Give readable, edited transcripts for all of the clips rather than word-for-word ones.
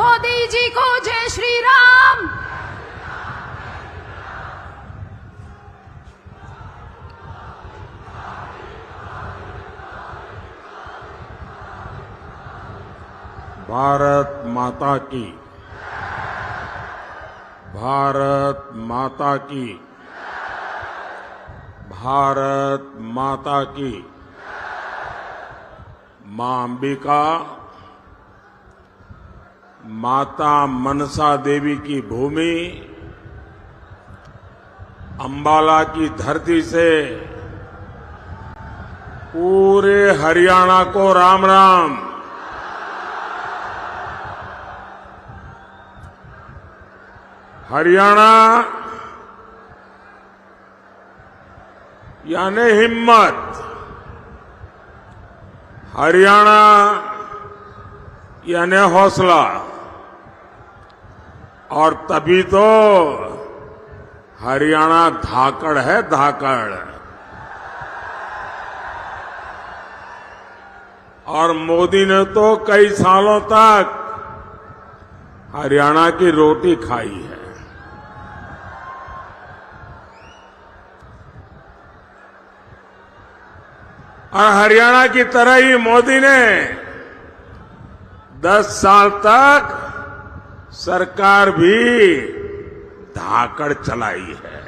मोदी जी को जय श्री राम। भारत माता की, भारत माता की, भारत माता की। मां अंबिका, माता मनसा देवी की भूमि, अंबाला की धरती से पूरे हरियाणा को राम राम। हरियाणा यानी हिम्मत, हरियाणा यानी हौसला, और तभी तो हरियाणा धाकड़ है, धाकड़। और मोदी ने तो कई सालों तक हरियाणा की रोटी खाई है। और हरियाणा की तरह ही मोदी ने 10 साल तक सरकार भी धाकड़ चलाई है।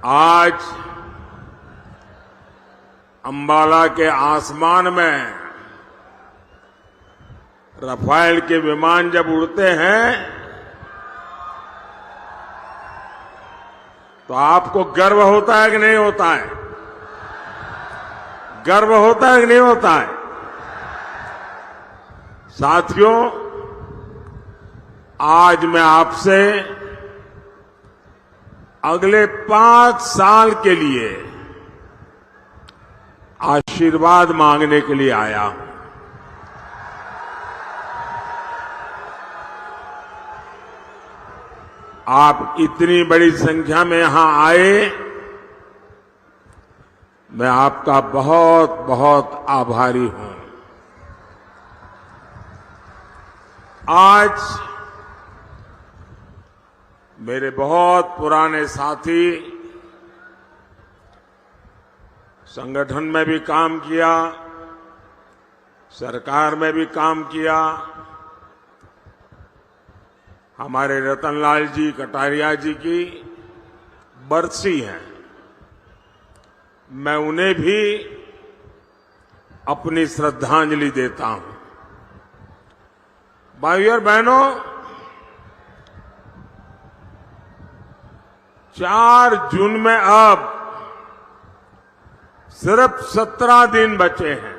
आज अंबाला के आसमान में रफाल के विमान जब उड़ते हैं तो आपको गर्व होता है कि नहीं होता है? गर्व होता है कि नहीं होता है? साथियों, आज मैं आपसे अगले 5 साल के लिए आशीर्वाद मांगने के लिए आया हूं। आप इतनी बड़ी संख्या में यहां आए, मैं आपका बहुत बहुत आभारी हूं। आज मेरे बहुत पुराने साथी, संगठन में भी काम किया, सरकार में भी काम किया, हमारे रतनलाल जी कटारिया जी की बरसी है। मैं उन्हें भी अपनी श्रद्धांजलि देता हूं। भाइयों और बहनों, 4 जून में अब सिर्फ 17 दिन बचे हैं।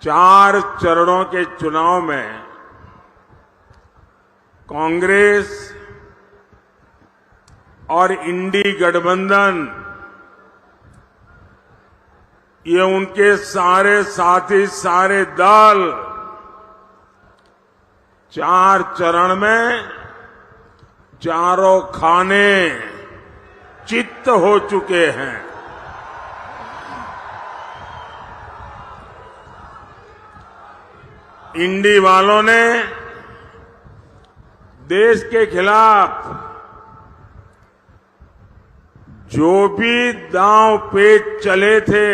4 चरणों के चुनाव में कांग्रेस और इंडी गठबंधन, ये उनके सारे साथी, सारे दल 4 चरण में चारों खाने चित्त हो चुके हैं। इंडी वालों ने देश के खिलाफ जो भी दांव पेच चले थे,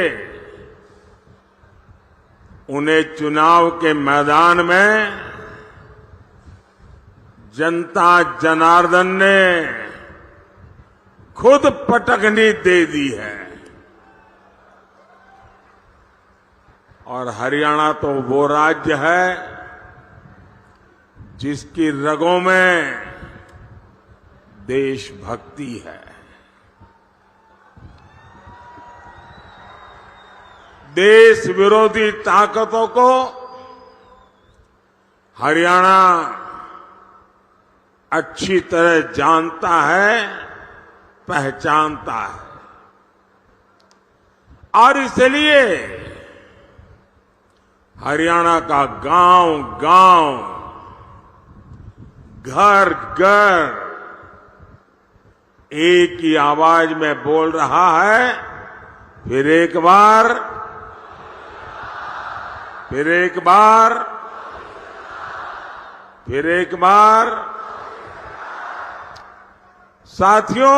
उन्हें चुनाव के मैदान में जनता जनार्दन ने खुद पटकनी दे दी है। और हरियाणा तो वो राज्य है जिसकी रगों में देशभक्ति है। देश विरोधी ताकतों को हरियाणा अच्छी तरह जानता है, पहचानता है। और इसलिए हरियाणा का गांव-गांव, घर-घर एक ही आवाज में बोल रहा है, फिर एक बार, फिर एक बार, फिर एक बार। साथियों,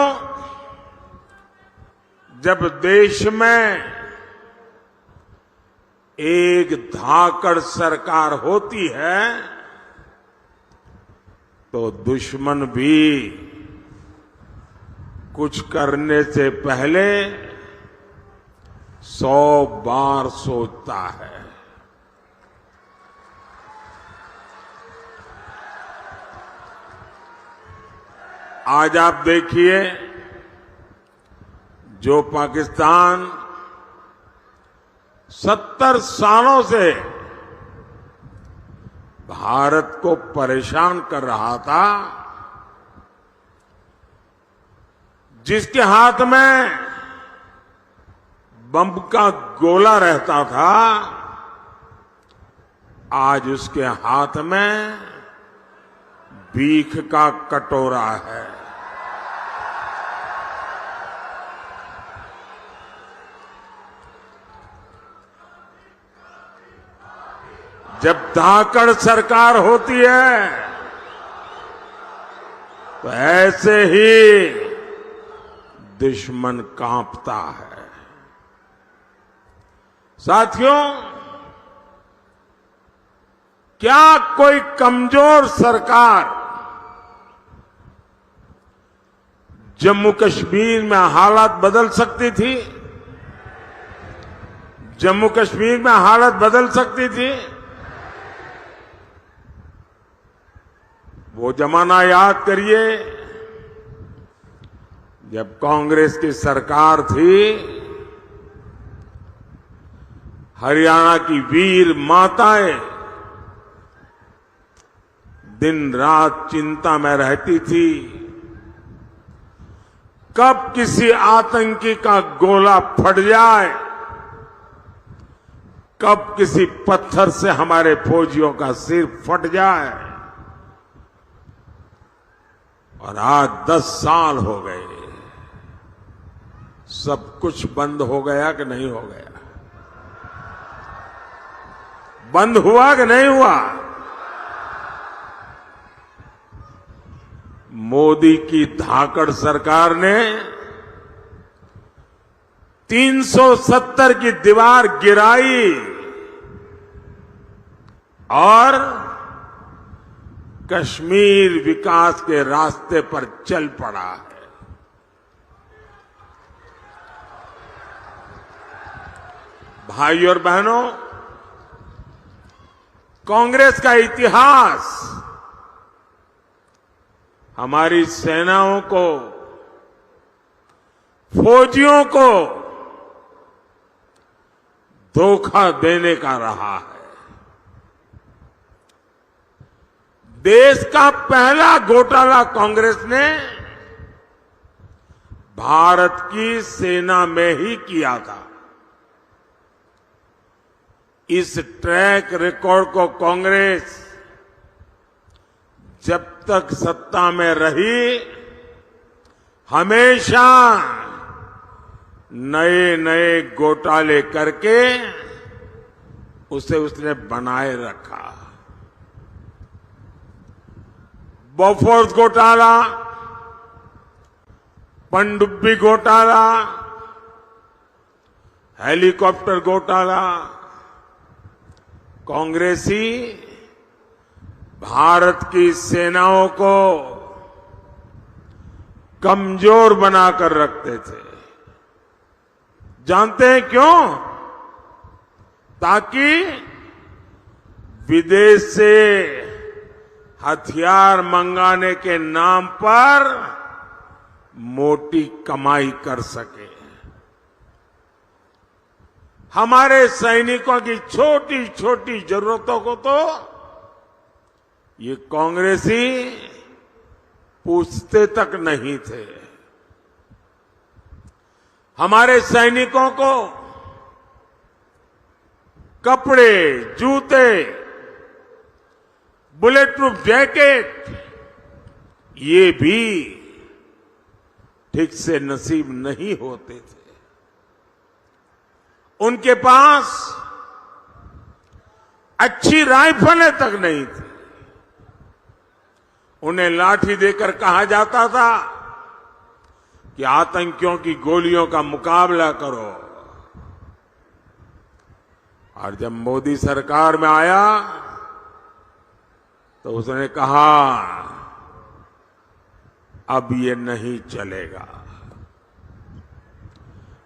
जब देश में एक धाकड़ सरकार होती है तो दुश्मन भी कुछ करने से पहले 100 बार सोचता है। आज आप देखिए, जो पाकिस्तान 70 सालों से भारत को परेशान कर रहा था, जिसके हाथ में बम का गोला रहता था, आज उसके हाथ में भीख का कटोरा है। जब धाकड़ सरकार होती है तो ऐसे ही दुश्मन कांपता है। साथियों, क्या कोई कमजोर सरकार जम्मू कश्मीर में हालात बदल सकती थी? जम्मू कश्मीर में हालत बदल सकती थी? वो जमाना याद करिए जब कांग्रेस की सरकार थी। हरियाणा की वीर माताएं दिन रात चिंता में रहती थी, कब किसी आतंकी का गोला फट जाए, कब किसी पत्थर से हमारे फौजियों का सिर फट जाए। और आज 10 साल हो गए, सब कुछ बंद हो गया कि नहीं हो गया? बंद हुआ कि नहीं हुआ? मोदी की धाकड़ सरकार ने 370 की दीवार गिराई और कश्मीर विकास के रास्ते पर चल पड़ा है। भाइयों और बहनों, कांग्रेस का इतिहास हमारी सेनाओं को, फौजियों को धोखा देने का रहा है। देश का पहला घोटाला कांग्रेस ने भारत की सेना में ही किया था। इस ट्रैक रिकॉर्ड को कांग्रेस जब तक सत्ता में रही, हमेशा नए नए घोटाले करके उसे उसने बनाए रखा। बोफोर्स घोटाला, पनडुब्बी घोटाला, हेलीकॉप्टर घोटाला, कांग्रेसी भारत की सेनाओं को कमजोर बनाकर रखते थे। जानते हैं क्यों? ताकि विदेश से हथियार मंगाने के नाम पर मोटी कमाई कर सके। हमारे सैनिकों की छोटी छोटी जरूरतों को तो ये कांग्रेसी पूछते तक नहीं थे। हमारे सैनिकों को कपड़े, जूते, बुलेट प्रूफ जैकेट, ये भी ठीक से नसीब नहीं होते थे। उनके पास अच्छी राइफलें तक नहीं थी। उन्हें लाठी देकर कहा जाता था कि आतंकियों की गोलियों का मुकाबला करो। और जब मोदी सरकार में आया तो उसने कहा अब ये नहीं चलेगा।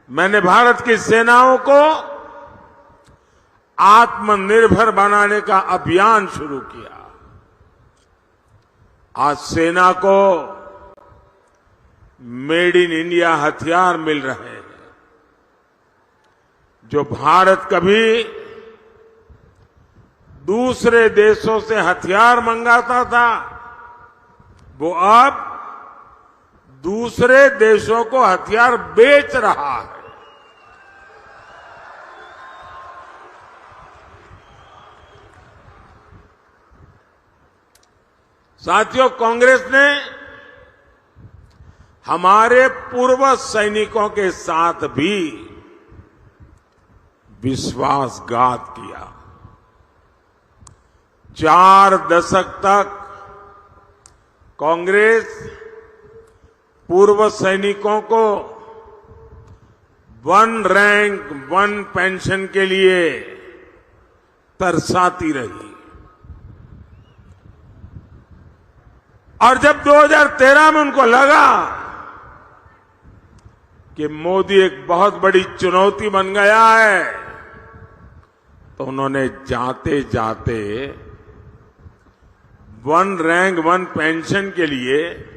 मैंने भारत की सेनाओं को आत्मनिर्भर बनाने का अभियान शुरू किया। आज सेना को मेड इन इंडिया हथियार मिल रहे हैं। जो भारत कभी दूसरे देशों से हथियार मंगाता था, वो अब दूसरे देशों को हथियार बेच रहा है। साथियों, कांग्रेस ने हमारे पूर्व सैनिकों के साथ भी विश्वासघात किया। 4 दशक तक कांग्रेस पूर्व सैनिकों को 1 रैंक 1 पेंशन के लिए तरसाती रही। और जब 2013 में उनको लगा कि मोदी एक बहुत बड़ी चुनौती बन गया है, तो उन्होंने जाते जाते 1 रैंक 1 पेंशन के लिए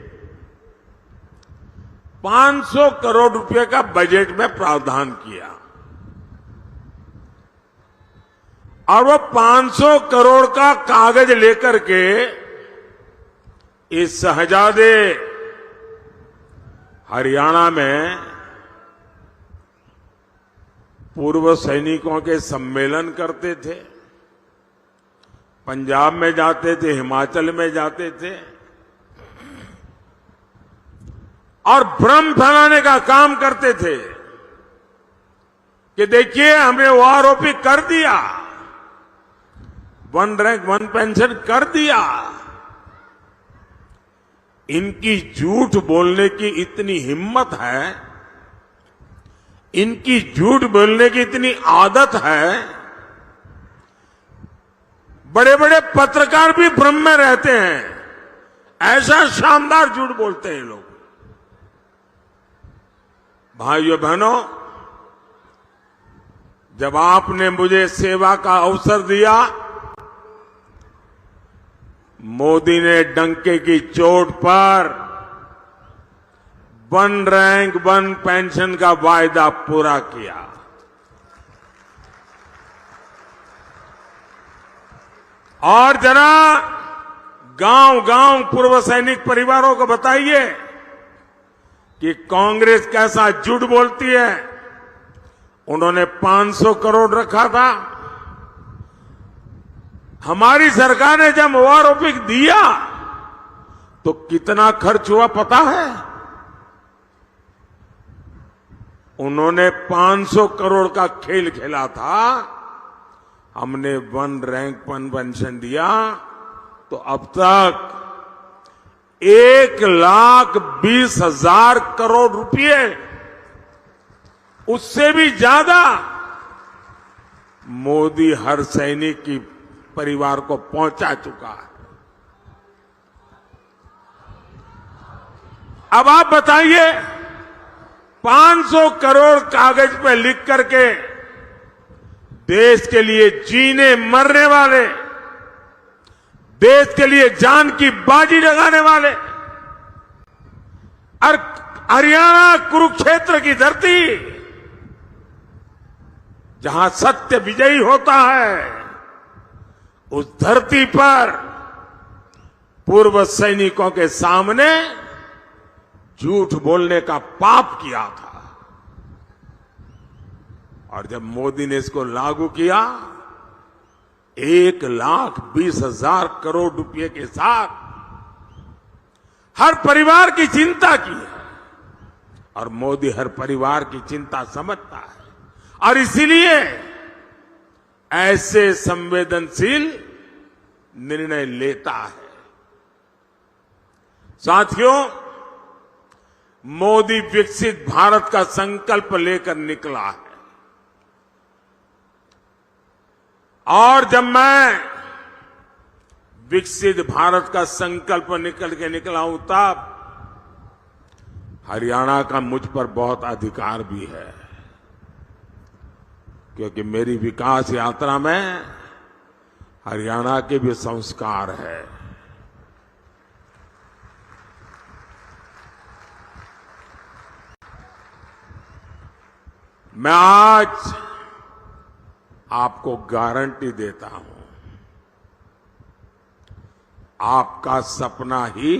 500 करोड़ रुपए का बजट में प्रावधान किया। और वो 500 करोड़ का कागज लेकर के इस शहजादे हरियाणा में पूर्व सैनिकों के सम्मेलन करते थे, पंजाब में जाते थे, हिमाचल में जाते थे और भ्रम फैलाने का काम करते थे कि देखिए हमने वो आरोपी कर दिया, 1 रैंक 1 पेंशन कर दिया। इनकी झूठ बोलने की इतनी हिम्मत है, इनकी झूठ बोलने की इतनी आदत है, बड़े बड़े पत्रकार भी भ्रम में रहते हैं। ऐसा शानदार झूठ बोलते हैं लोग। भाइयों बहनों, जब आपने मुझे सेवा का अवसर दिया, मोदी ने डंके की चोट पर 1 रैंक 1 पेंशन का वायदा पूरा किया। और जरा गांव-गांव पूर्व सैनिक परिवारों को बताइए कि कांग्रेस कैसा झूठ बोलती है। उन्होंने 500 करोड़ रखा था। हमारी सरकार ने जब ओआरओपी दिया तो कितना खर्च हुआ पता है? उन्होंने 500 करोड़ का खेल खेला था, हमने 1 रैंक 1 पेंशन दिया, तो अब तक 1,20,000 करोड़ रुपए, उससे भी ज्यादा मोदी हर सैनिक की परिवार को पहुंचा चुका है। अब आप बताइए, 500 करोड़ कागज पे लिख करके देश के लिए जीने मरने वाले, देश के लिए जान की बाजी लगाने वाले, और हरियाणा कुरुक्षेत्र की धरती जहां सत्य विजयी होता है, उस धरती पर पूर्व सैनिकों के सामने झूठ बोलने का पाप किया था। और जब मोदी ने इसको लागू किया, 1,20,000 करोड़ रुपए के साथ हर परिवार की चिंता की है। और मोदी हर परिवार की चिंता समझता है और इसीलिए ऐसे संवेदनशील निर्णय लेता है। साथियों, मोदी विकसित भारत का संकल्प लेकर निकला है और जब मैं विकसित भारत का संकल्प निकला हूं तब हरियाणा का मुझ पर बहुत अधिकार भी है, क्योंकि मेरी विकास यात्रा में हरियाणा के भी संस्कार है। मैं आज आपको गारंटी देता हूं, आपका सपना ही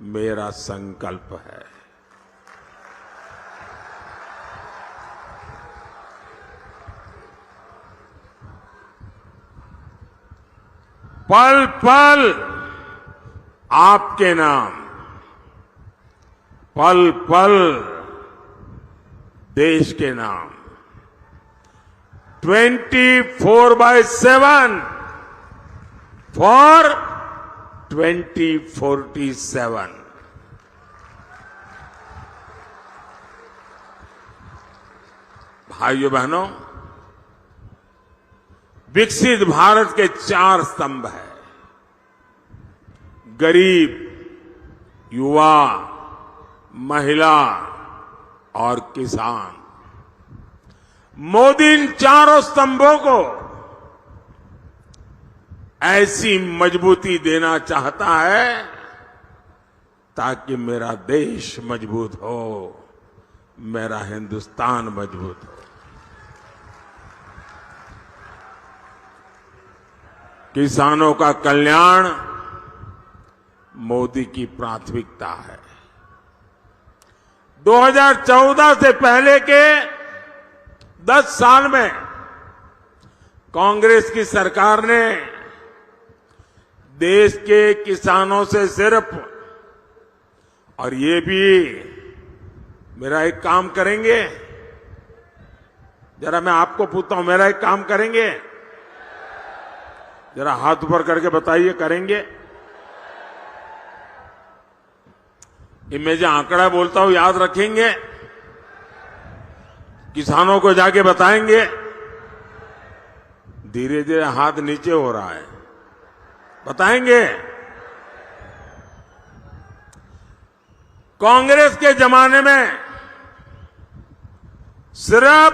मेरा संकल्प है। पल पल आपके नाम, पल पल देश के नाम, 24/7 फॉर 2047। भाइयों बहनों, विकसित भारत के 4 स्तंभ हैं: गरीब, युवा, महिला और किसान। मोदी इन 4 स्तंभों को ऐसी मजबूती देना चाहता है ताकि मेरा देश मजबूत हो, मेरा हिंदुस्तान मजबूत हो। किसानों का कल्याण मोदी की प्राथमिकता है। 2014 से पहले के 10 साल में कांग्रेस की सरकार ने देश के किसानों से सिर्फ, और ये भी मेरा एक काम करेंगे, जरा मैं आपको पूछता हूं, मेरा एक काम करेंगे? जरा हाथ ऊपर करके बताइए, करेंगे? ये मैं जो आंकड़ा बोलता हूं याद रखेंगे? किसानों को जाके बताएंगे? धीरे धीरे हाथ नीचे हो रहा है, बताएंगे? कांग्रेस के जमाने में सिर्फ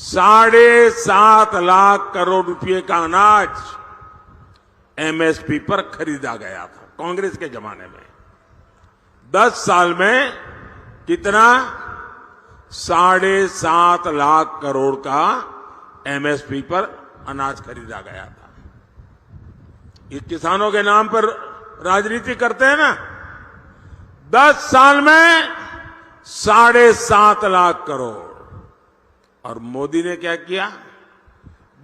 7.5 लाख करोड़ रुपए का अनाज एमएसपी पर खरीदा गया था, कांग्रेस के जमाने में। 10 साल में कितना? 7.5 लाख करोड़ का एमएसपी पर अनाज खरीदा गया था। ये किसानों के नाम पर राजनीति करते हैं ना। 10 साल में 7.5 लाख करोड़। और मोदी ने क्या किया?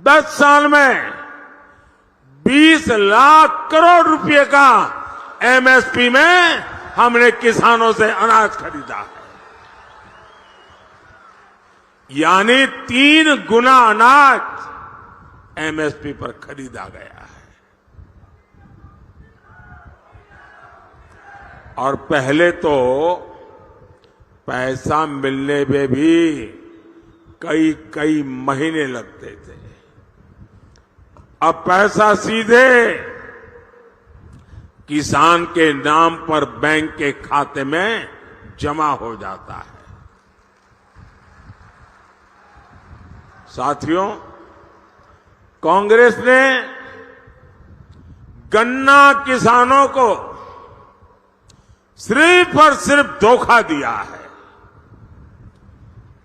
10 साल में 20 लाख करोड़ रुपए का एमएसपी में हमने किसानों से अनाज खरीदा है। यानी 3 गुना अनाज एमएसपी पर खरीदा गया है। और पहले तो पैसा मिलने में भी कई महीने लगते थे। अब पैसा सीधे किसान के नाम पर बैंक के खाते में जमा हो जाता है। साथियों, कांग्रेस ने गन्ना किसानों को सिर्फ और सिर्फ धोखा दिया है।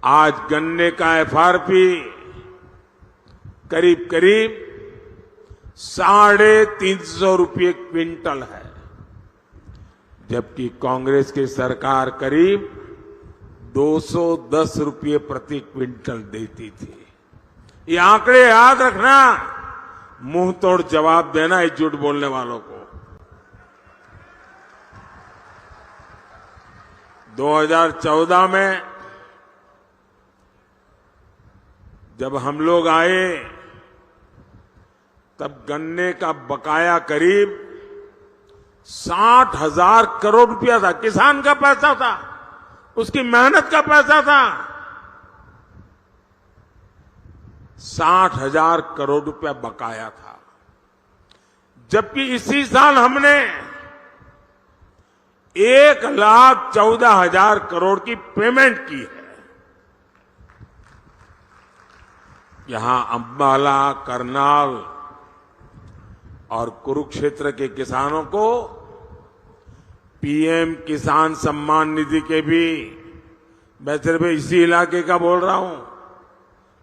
आज गन्ने का एफआरपी करीब 350 रुपये क्विंटल है, जबकि कांग्रेस की सरकार करीब 210 रुपये प्रति क्विंटल देती थी। ये आंकड़े याद रखना, मुंह तोड़ जवाब देना इस झूठ बोलने वालों को। 2014 में जब हम लोग आए तब गन्ने का बकाया करीब 60,000 करोड़ रुपया था। किसान का पैसा था, उसकी मेहनत का पैसा था। 60,000 करोड़ रुपया बकाया था, जबकि इसी साल हमने 1,14,000 करोड़ की पेमेंट की है। यहां अंबाला, करनाल और कुरुक्षेत्र के किसानों को पीएम किसान सम्मान निधि के भी, मैं सिर्फ इसी इलाके का बोल रहा हूं,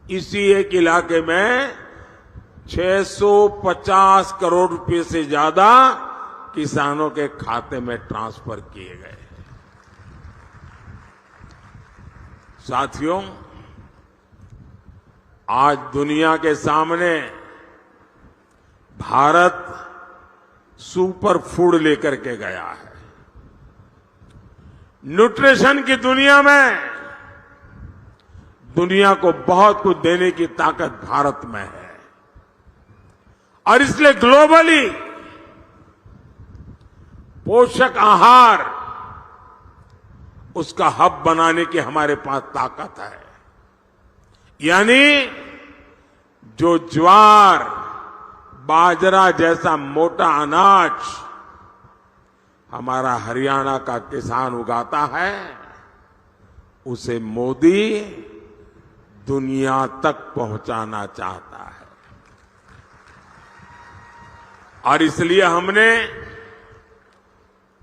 इसी एक इलाके में 650 करोड़ रुपए से ज्यादा किसानों के खाते में ट्रांसफर किए गए। साथियों, आज दुनिया के सामने भारत सुपर फूड लेकर के गया है। न्यूट्रिशन की दुनिया में दुनिया को बहुत कुछ देने की ताकत भारत में है और इसलिए ग्लोबली पोषक आहार उसका हब बनाने की हमारे पास ताकत है। यानी जो ज्वार, बाजरा जैसा मोटा अनाज हमारा हरियाणा का किसान उगाता है, उसे मोदी दुनिया तक पहुंचाना चाहता है। और इसलिए हमने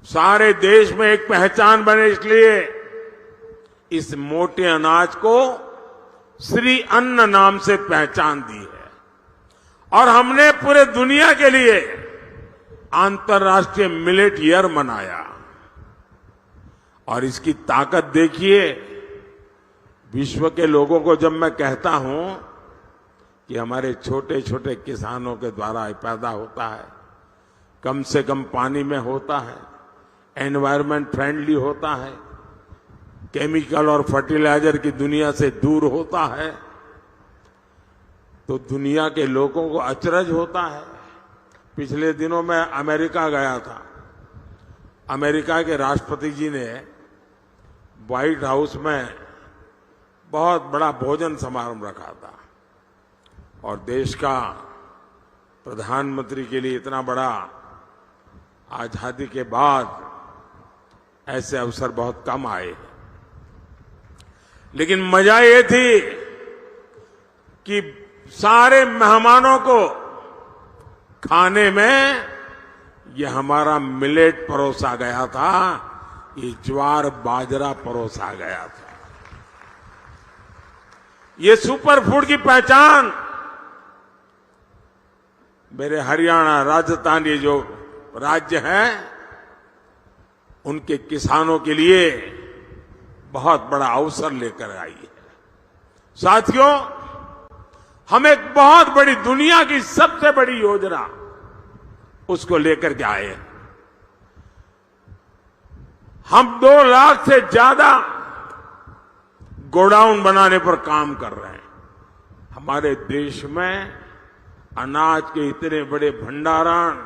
सारे देश में एक पहचान बने, इसलिए इस मोटे अनाज को श्री अन्न नाम से पहचान दी है। और हमने पूरे दुनिया के लिए अंतर्राष्ट्रीय मिलेट ईयर मनाया। और इसकी ताकत देखिए, विश्व के लोगों को जब मैं कहता हूं कि हमारे छोटे छोटे किसानों के द्वारा पैदा होता है, कम से कम पानी में होता है, एनवायरमेंट फ्रेंडली होता है, केमिकल और फर्टिलाइजर की दुनिया से दूर होता है, तो दुनिया के लोगों को अचरज होता है। पिछले दिनों मैं अमेरिका गया था। अमेरिका के राष्ट्रपति जी ने व्हाइट हाउस में बहुत बड़ा भोजन समारोह रखा था और देश का प्रधानमंत्री के लिए इतना बड़ा आजादी के बाद ऐसे अवसर बहुत कम आए। लेकिन मजा ये थी कि सारे मेहमानों को खाने में ये हमारा मिलेट परोसा गया था, ये ज्वार बाजरा परोसा गया था। ये सुपर फूड की पहचान मेरे हरियाणा, राजस्थान, ये जो राज्य हैं, उनके किसानों के लिए बहुत बड़ा अवसर लेकर आई है। साथियों, हम एक बहुत बड़ी, दुनिया की सबसे बड़ी योजना उसको लेकर के आए हैं। हम 2 लाख से ज्यादा गोडाउन बनाने पर काम कर रहे हैं। हमारे देश में अनाज के इतने बड़े भंडारण,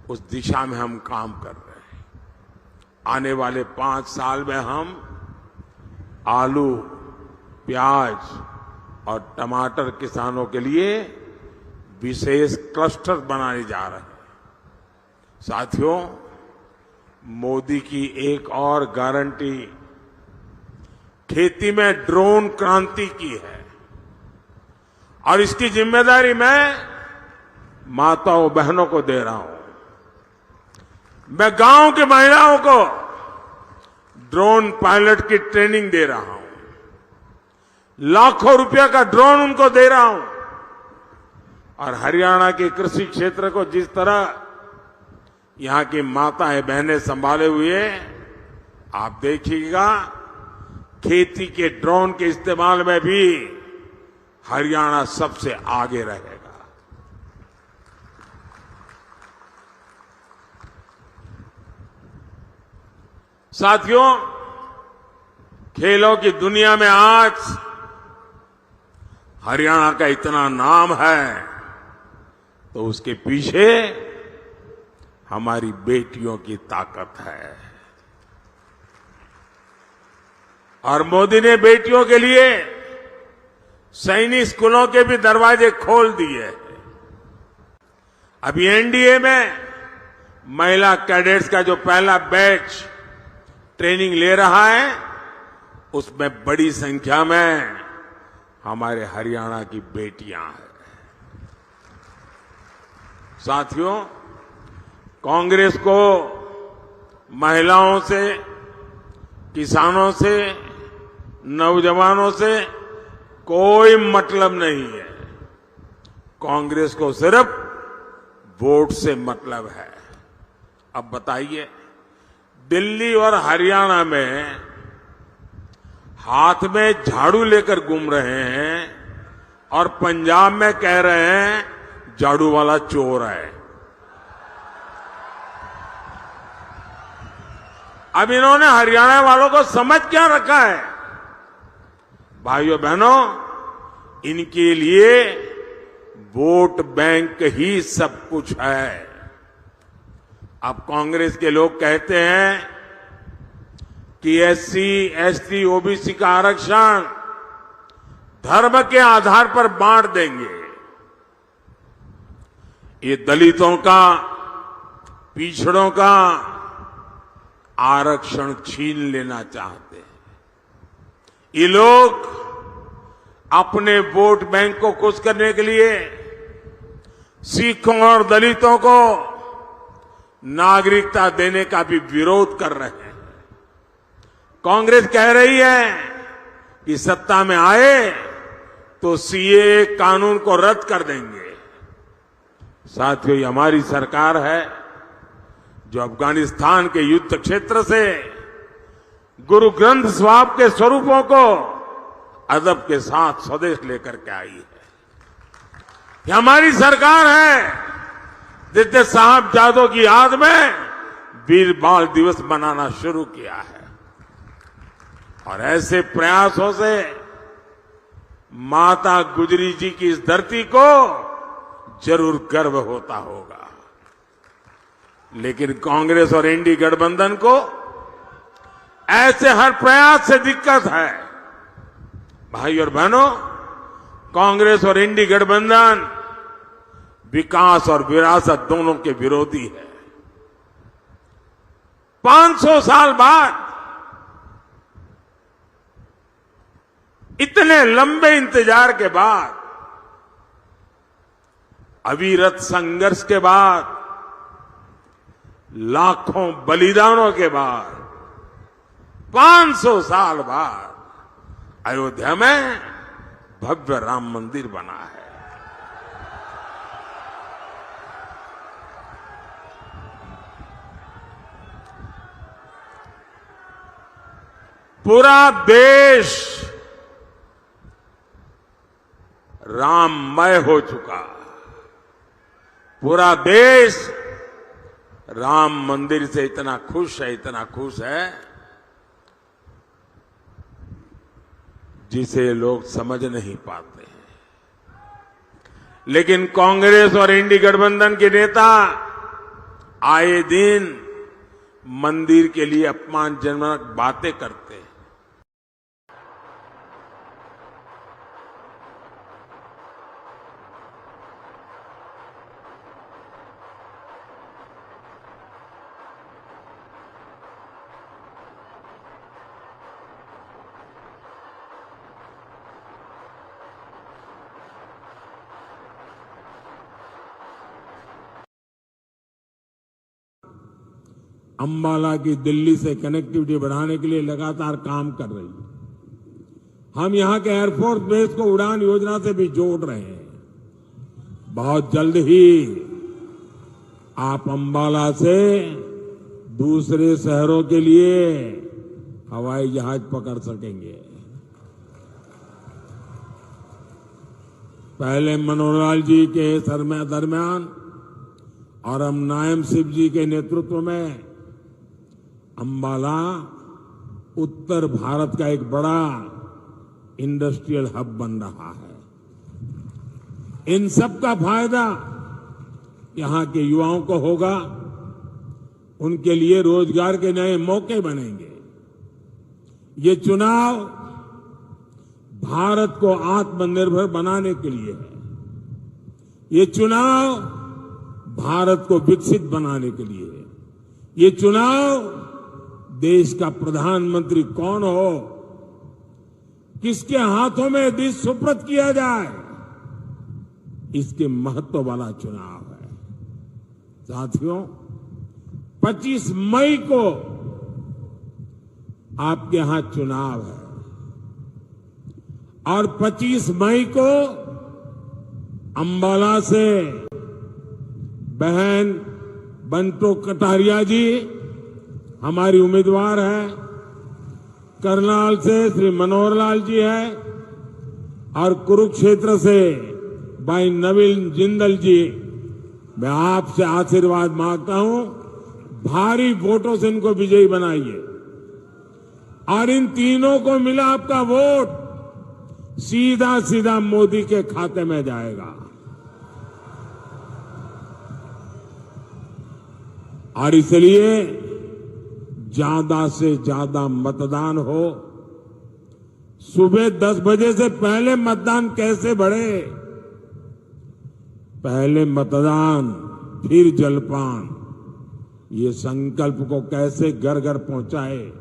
उस दिशा में हम काम कर रहे हैं। आने वाले 5 साल में हम आलू, प्याज और टमाटर किसानों के लिए विशेष क्लस्टर बनाने जा रहे हैं। साथियों, मोदी की एक और गारंटी खेती में ड्रोन क्रांति की है और इसकी जिम्मेदारी मैं माताओं बहनों को दे रहा हूं। मैं गांव के महिलाओं को ड्रोन पायलट की ट्रेनिंग दे रहा हूं, लाखों रुपया का ड्रोन उनको दे रहा हूं। और हरियाणा के कृषि क्षेत्र को जिस तरह यहां की माताएं बहनें संभाले हुए, आप देखिएगा खेती के ड्रोन के इस्तेमाल में भी हरियाणा सबसे आगे रहेगा। साथियों, खेलों की दुनिया में आज हरियाणा का इतना नाम है तो उसके पीछे हमारी बेटियों की ताकत है। और मोदी ने बेटियों के लिए सैनिक स्कूलों के भी दरवाजे खोल दिए। अभी एनडीए में महिला कैडेट्स का जो पहला बैच ट्रेनिंग ले रहा है, उसमें बड़ी संख्या में हमारे हरियाणा की बेटियां हैं। साथियों, कांग्रेस को महिलाओं से, किसानों से, नौजवानों से कोई मतलब नहीं है। कांग्रेस को सिर्फ वोट से मतलब है। अब बताइए, दिल्ली और हरियाणा में हाथ में झाड़ू लेकर घूम रहे हैं और पंजाब में कह रहे हैं झाड़ू वाला चोर है। अब इन्होंने हरियाणा वालों को समझ क्या रखा है? भाइयों बहनों, इनके लिए वोट बैंक ही सब कुछ है। अब कांग्रेस के लोग कहते हैं कि एससी, एसटी, ओबीसी का आरक्षण धर्म के आधार पर बांट देंगे। ये दलितों का, पिछड़ों का आरक्षण छीन लेना चाहते हैं। ये लोग अपने वोट बैंक को खुश करने के लिए सिखों और दलितों को नागरिकता देने का भी विरोध कर रहे हैं। कांग्रेस कह रही है कि सत्ता में आए तो सीए कानून को रद्द कर देंगे। साथियों, ये हमारी सरकार है जो अफगानिस्तान के युद्ध क्षेत्र से गुरु ग्रंथ साहिब के स्वरूपों को अदब के साथ स्वदेश लेकर के आई है। ये हमारी सरकार है जिसने साहबजादों की याद में वीर बाल दिवस मनाना शुरू किया है। और ऐसे प्रयासों से माता गुजरी जी की इस धरती को जरूर गर्व होता होगा। लेकिन कांग्रेस और एनडीए गठबंधन को ऐसे हर प्रयास से दिक्कत है। भाई और बहनों, कांग्रेस और एनडीए गठबंधन विकास और विरासत दोनों के विरोधी है। 500 साल बाद इतने लंबे इंतजार के बाद, अविरत संघर्ष के बाद, लाखों बलिदानों के बाद, 500 साल बाद अयोध्या में भव्य राम मंदिर बना है। पूरा देश राममय हो चुका। पूरा देश राम मंदिर से इतना खुश है, इतना खुश है, जिसे लोग समझ नहीं पाते हैं। लेकिन कांग्रेस और एनडीए गठबंधन के नेता आए दिन मंदिर के लिए अपमानजनक बातें करते हैं। अंबाला की दिल्ली से कनेक्टिविटी बढ़ाने के लिए लगातार काम कर रही है। हम यहां के एयरफोर्स बेस को उड़ान योजना से भी जोड़ रहे हैं। बहुत जल्द ही आप अंबाला से दूसरे शहरों के लिए हवाई जहाज पकड़ सकेंगे। पहले मनोहर जी के दरमियान और हम नायब सिंह जी के नेतृत्व में अंबाला उत्तर भारत का एक बड़ा इंडस्ट्रियल हब बन रहा है। इन सब का फायदा यहां के युवाओं को होगा, उनके लिए रोजगार के नए मौके बनेंगे। ये चुनाव भारत को आत्मनिर्भर बनाने के लिए है। ये चुनाव भारत को विकसित बनाने के लिए है। ये चुनाव देश का प्रधानमंत्री कौन हो, किसके हाथों में देश सुपुर्द किया जाए, इसके महत्व वाला चुनाव है। साथियों, 25 मई को आपके यहां चुनाव है और 25 मई को अंबाला से बहन बंटो कटारिया जी हमारी उम्मीदवार है, करनाल से श्री मनोहर लाल जी है और कुरुक्षेत्र से भाई नवीन जिंदल जी। मैं आपसे आशीर्वाद मांगता हूं, भारी वोटों से इनको विजयी बनाइए और इन तीनों को मिला आपका वोट सीधा सीधा मोदी के खाते में जाएगा। और इसलिए ज्यादा से ज्यादा मतदान हो। सुबह 10 बजे से पहले मतदान कैसे बढ़े? पहले मतदान फिर जलपान, ये संकल्प को कैसे घर घर पहुंचाए।